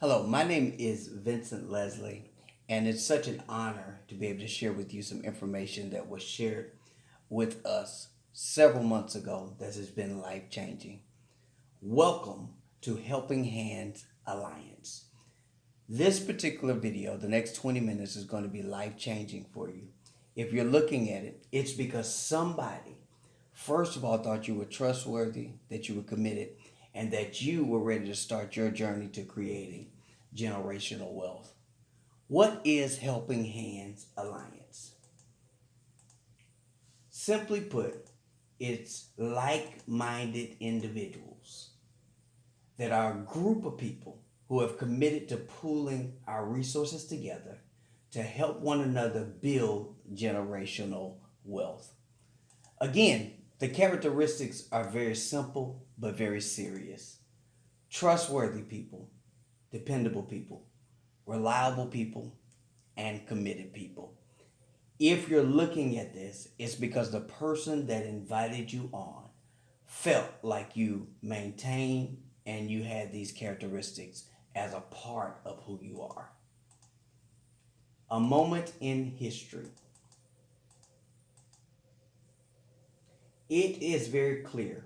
Hello, my name is Vincent Leslie, and it's such an honor to be able to share with you some information that was shared with us several months ago that has been life changing. Welcome to Helping Hands Alliance. This particular video, the next 20 minutes, is going to be life changing for you. If you're looking at it, it's because somebody, first of all, thought you were trustworthy, that you were committed, and that you were ready to start your journey to creating generational wealth. What is Helping Hands Alliance? Simply put, it's like minded individuals that are a group of people who have committed to pooling our resources together to help one another build generational wealth. Again, the characteristics are very simple but very serious. Trustworthy people, dependable people, reliable people, and committed people. If you're looking at this, it's because the person that invited you on felt like you maintained and you had these characteristics as a part of who you are. A moment in history. It is very clear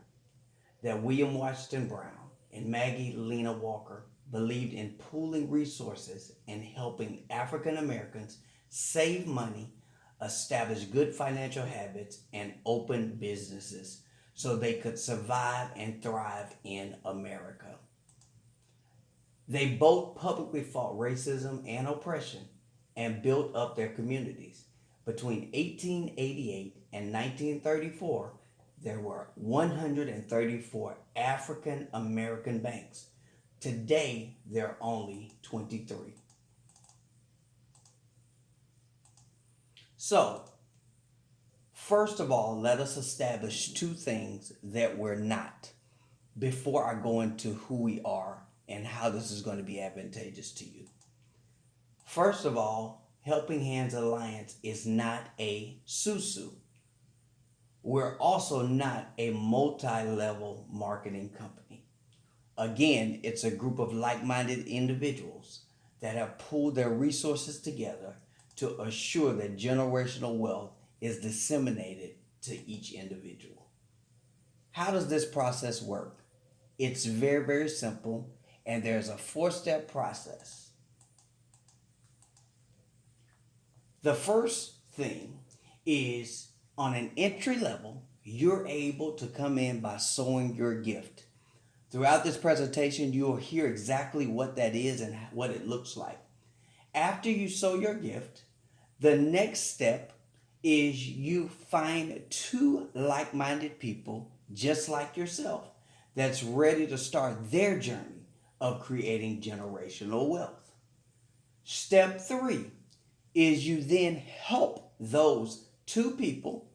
that William Washington Brown and Maggie Lena Walker believed in pooling resources and helping African Americans save money, establish good financial habits, and open businesses so they could survive and thrive in America. They both publicly fought racism and oppression and built up their communities. Between 1888 and 1934, there were 134 African American banks. Today, there are only 23. So, first of all, let us establish two things that we're not before I go into who we are and how this is going to be advantageous to you. First of all, Helping Hands Alliance is not a susu. We're also not a multi-level marketing company. Again, it's a group of like-minded individuals that have pooled their resources together to assure that generational wealth is disseminated to each individual. How does this process work? It's very, very simple, and there's a four-step process. The first thing is on an entry level, you're able to come in by sowing your gift. Throughout this presentation, you'll hear exactly what that is and what it looks like. After you sow your gift, the next step is you find two like-minded people just like yourself that's ready to start their journey of creating generational wealth. Step 3 is you then help those two people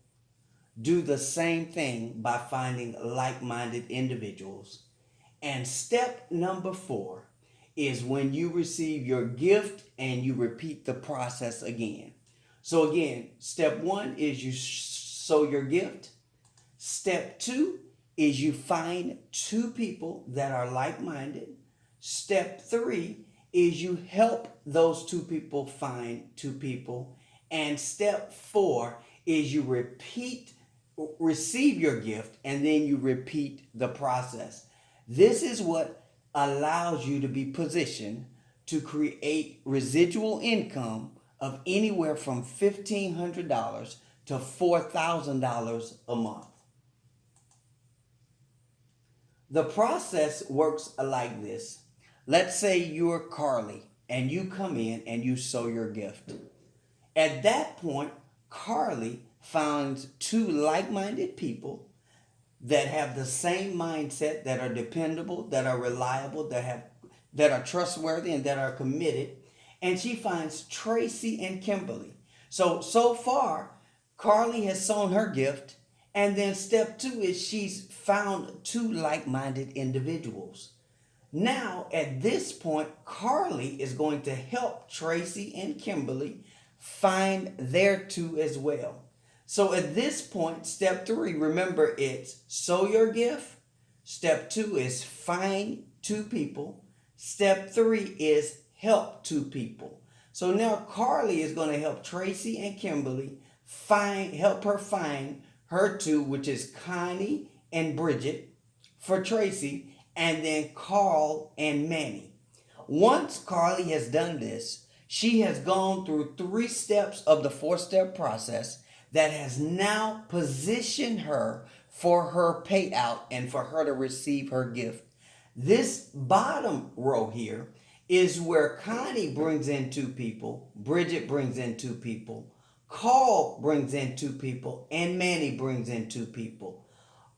do the same thing by finding like-minded individuals. And step number 4 is when you receive your gift and you repeat the process again. So again, step 1 is you sow your gift. Step 2 is you find two people that are like-minded. Step 3 is you help those two people find two people. And step 4 is you receive your gift, and then you repeat the process. This is what allows you to be positioned to create residual income of anywhere from $1,500 to $4,000 a month. The process works like this. Let's say you're Carly and you come in and you sow your gift. At that point, Carly finds two like-minded people that have the same mindset, that are dependable, that are reliable, that are trustworthy, and that are committed. And she finds Tracy and Kimberly. So far, Carly has sown her gift, and then step 2 is she's found two like-minded individuals. Now, at this point, Carly is going to help Tracy and Kimberly find their two as well. So at this point, step 3, remember, it's sow your gift. Step 2 is find two people. Step 3 is help 2 people. So now Carly is going to help Tracy and Kimberly help her find her two, which is Connie and Bridget for Tracy, and then Carl and Manny. Once Carly has done this, she has gone through 3 steps of the 4-step process that has now positioned her for her payout and for her to receive her gift. This bottom row here is where Connie brings in 2 people, Bridget brings in 2 people, Carl brings in 2 people, and Manny brings in 2 people.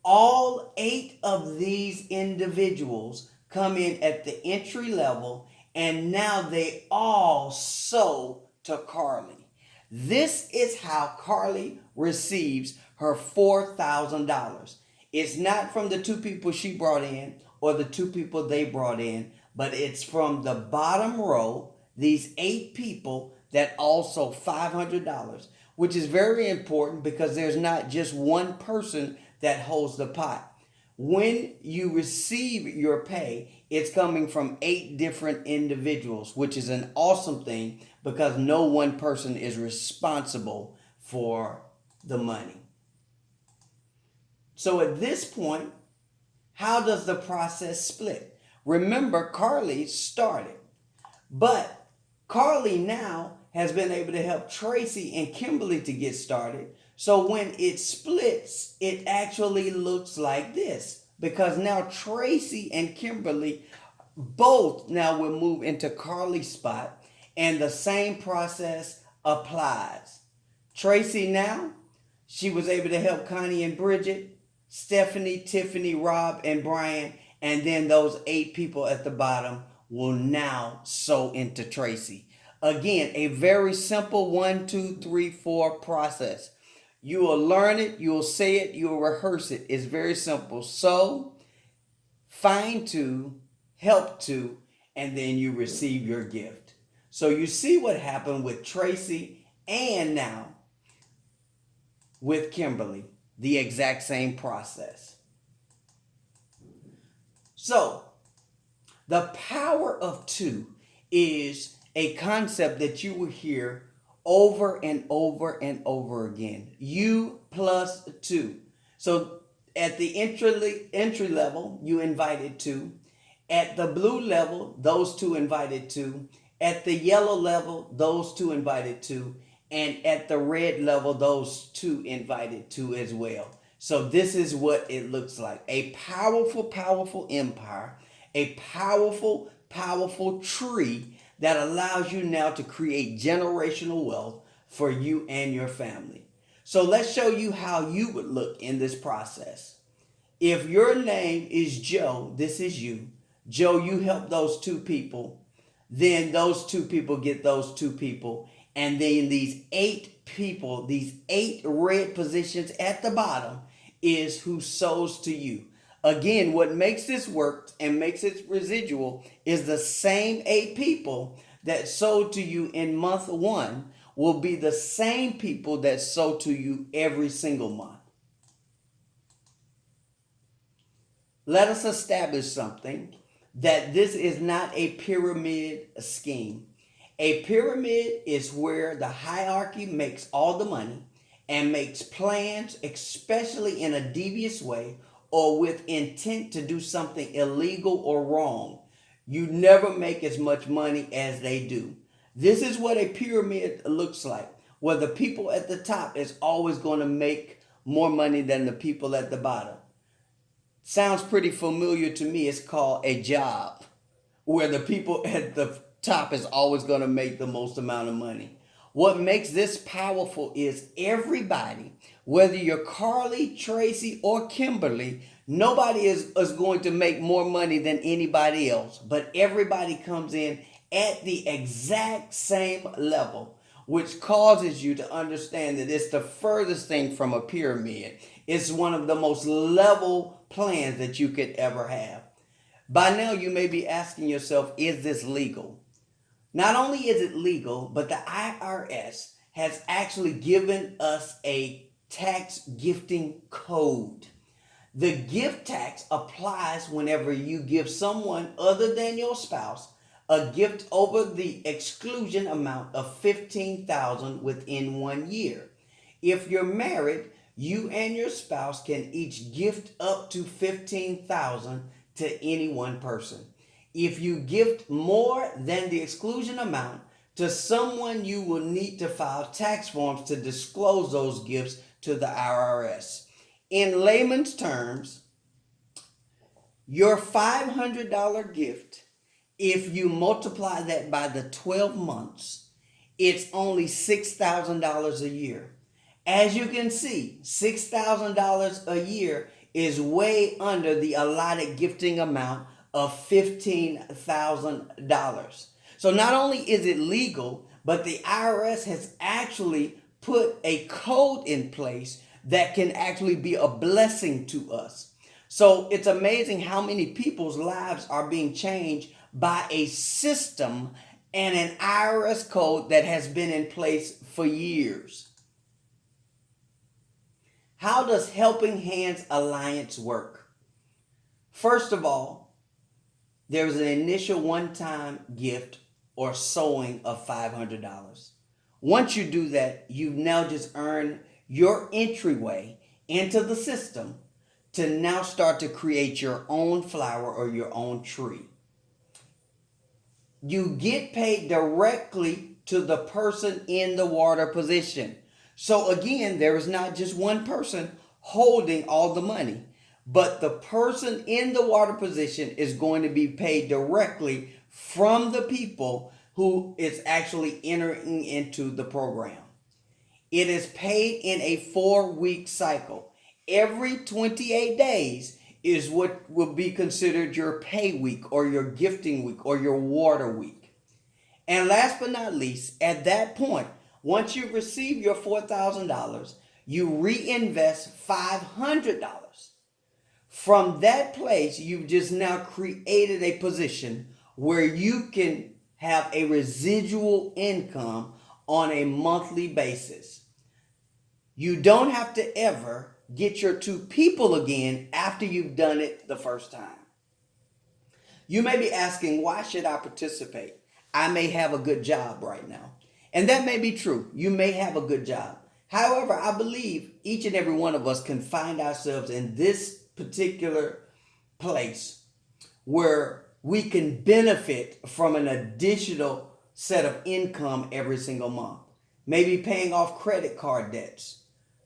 All 8 of these individuals come in at the entry level, and now they all sow to Carly. This is how Carly receives her $4,000. It's not from the 2 people she brought in or the 2 people they brought in, but it's from the bottom row, these 8 people that also $500, which is very important because there's not just one person that holds the pot. When you receive your pay, it's coming from 8 different individuals, which is an awesome thing because no one person is responsible for the money. So at this point, how does the process split? Remember, Carly started, but Carly now has been able to help Tracy and Kimberly to get started. So when it splits, it actually looks like this because now Tracy and Kimberly both now will move into Carly's spot and the same process applies. Tracy now, she was able to help Connie and Bridget, Stephanie, Tiffany, Rob, and Brian, and then those 8 people at the bottom will now sow into Tracy. Again, a very simple 1, 2, 3, 4 process. You will learn it, you will say it, you will rehearse it. It's very simple. Sow, find 2, help 2, and then you receive your gift. So you see what happened with Tracy and now with Kimberly. The exact same process. So, the power of 2 is a concept that you will hear over and over and over again. U plus 2. So, at the entry level, you invited 2. At the blue level, those 2 invited 2. At the yellow level, those 2 invited 2. And at the red level, those 2 invited 2 as well. So this is what it looks like. A powerful, powerful empire. A powerful, powerful tree that allows you now to create generational wealth for you and your family. So let's show you how you would look in this process. If your name is Joe, this is you. Joe, you help those 2 people. Then those 2 people get those 2 people. And then these 8 people, these 8 red positions at the bottom is who sows to you. Again, what makes this work and makes it residual is the same 8 people that sow to you in month 1 will be the same people that sow to you every single month. Let us establish something, that this is not a pyramid scheme. A pyramid is where the hierarchy makes all the money and makes plans, especially in a devious way or with intent to do something illegal or wrong. You never make as much money as they do. This is what a pyramid looks like, where the people at the top is always going to make more money than the people at the bottom. Sounds pretty familiar to me. It's called a job, where the people at the top is always going to make the most amount of money. What makes this powerful is everybody, whether you're Carly, Tracy, or Kimberly, nobody is going to make more money than anybody else, but everybody comes in at the exact same level, which causes you to understand that it's the furthest thing from a pyramid. It's one of the most level plans that you could ever have. By now, you may be asking yourself, is this legal? Not only is it legal, but the IRS has actually given us a tax gifting code. The gift tax applies whenever you give someone other than your spouse a gift over the exclusion amount of $15,000 within 1 year. If you're married, you and your spouse can each gift up to $15,000 to any one person. If you gift more than the exclusion amount to someone, you will need to file tax forms to disclose those gifts to the IRS. In layman's terms, your $500 gift, if you multiply that by the 12 months, it's only $6,000 a year. As you can see, $6,000 a year is way under the allotted gifting amount of $15,000. So not only is it legal, but the IRS has actually put a code in place that can actually be a blessing to us. So it's amazing how many people's lives are being changed by a system and an IRS code that has been in place for years. How does Helping Hands Alliance work? First of all, there's an initial one-time gift or sowing of $500. Once you do that, you've now just earned your entryway into the system to now start to create your own flower or your own tree. You get paid directly to the person in the water position. So again, there is not just one person holding all the money, but the person in the water position is going to be paid directly from the people who is actually entering into the program. It is paid in a 4-week cycle. Every 28 days is what will be considered your pay week or your gifting week or your water week. And last but not least, at that point, once you receive your $4,000, you reinvest $500. From that place, you've just now created a position where you can have a residual income on a monthly basis. You don't have to ever get your 2 people again after you've done it the first time. You may be asking, why should I participate? I may have a good job right now. And that may be true. You may have a good job. However, I believe each and every one of us can find ourselves in this particular place where we can benefit from an additional set of income every single month. Maybe paying off credit card debts,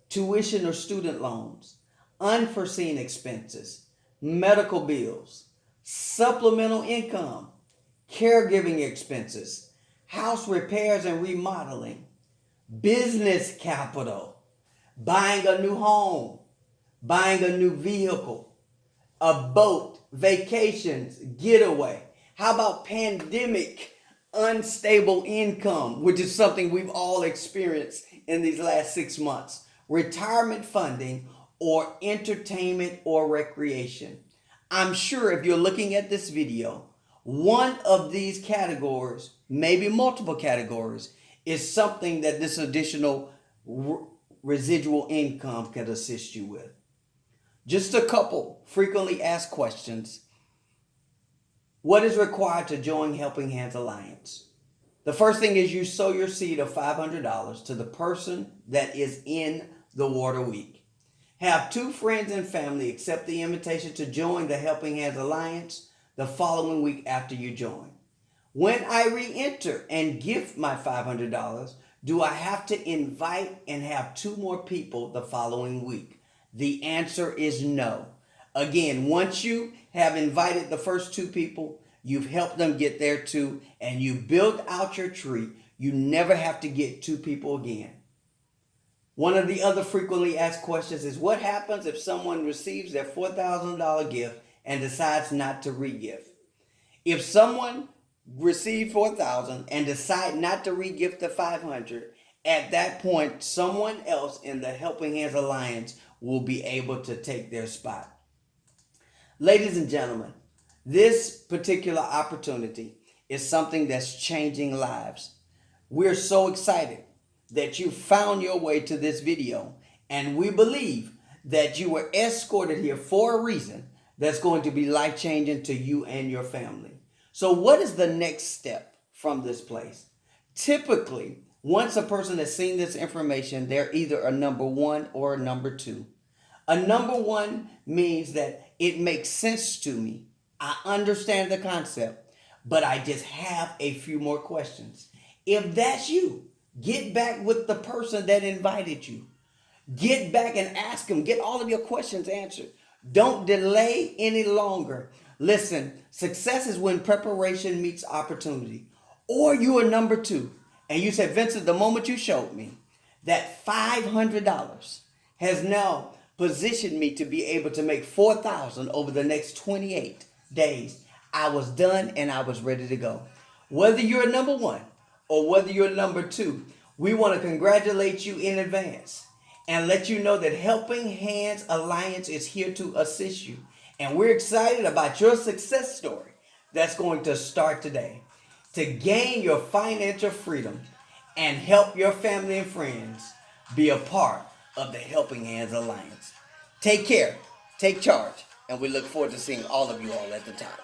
tuition or student loans, unforeseen expenses, medical bills, supplemental income, caregiving expenses, house repairs and remodeling, business capital, buying a new home, buying a new vehicle, a boat, vacations, getaway. How about pandemic unstable income, which is something we've all experienced in these last 6 months, retirement funding, or entertainment or recreation? I'm sure if you're looking at this video, one of these categories, maybe multiple categories, is something that this additional residual income can assist you with. Just a couple frequently asked questions. What is required to join Helping Hands Alliance? The first thing is you sow your seed of $500 to the person that is in the water week. Have 2 friends and family accept the invitation to join the Helping Hands Alliance the following week after you join. When I re-enter and gift my $500, do I have to invite and have 2 more people the following week? The answer is no. Again, once you have invited the first 2 people, you've helped them get there too, and you build out your tree, you never have to get 2 people again. One of the other frequently asked questions is, what happens if someone receives their $4,000 gift and decides not to re-gift? If someone received $4,000 and decide not to re-gift the $500, at that point, someone else in the Helping Hands Alliance will be able to take their spot. Ladies and gentlemen, this particular opportunity is something that's changing lives. We're so excited that you found your way to this video, and we believe that you were escorted here for a reason that's going to be life changing to you and your family. So, what is the next step from this place? Typically, once a person has seen this information, they're either a number one or a number two. A number one means that it makes sense to me. I understand the concept, but I just have a few more questions. If that's you, get back with the person that invited you. Get back and ask them. Get all of your questions answered. Don't delay any longer. Listen, success is when preparation meets opportunity. Or you are number two. And you said, Vincent, the moment you showed me that $500 has now positioned me to be able to make $4,000 over the next 28 days, I was done and I was ready to go. Whether you're number one or whether you're number two, we want to congratulate you in advance and let you know that Helping Hands Alliance is here to assist you. And we're excited about your success story that's going to start today. To gain your financial freedom and help your family and friends be a part of the Helping Hands Alliance. Take care, take charge, and we look forward to seeing all of you all at the top.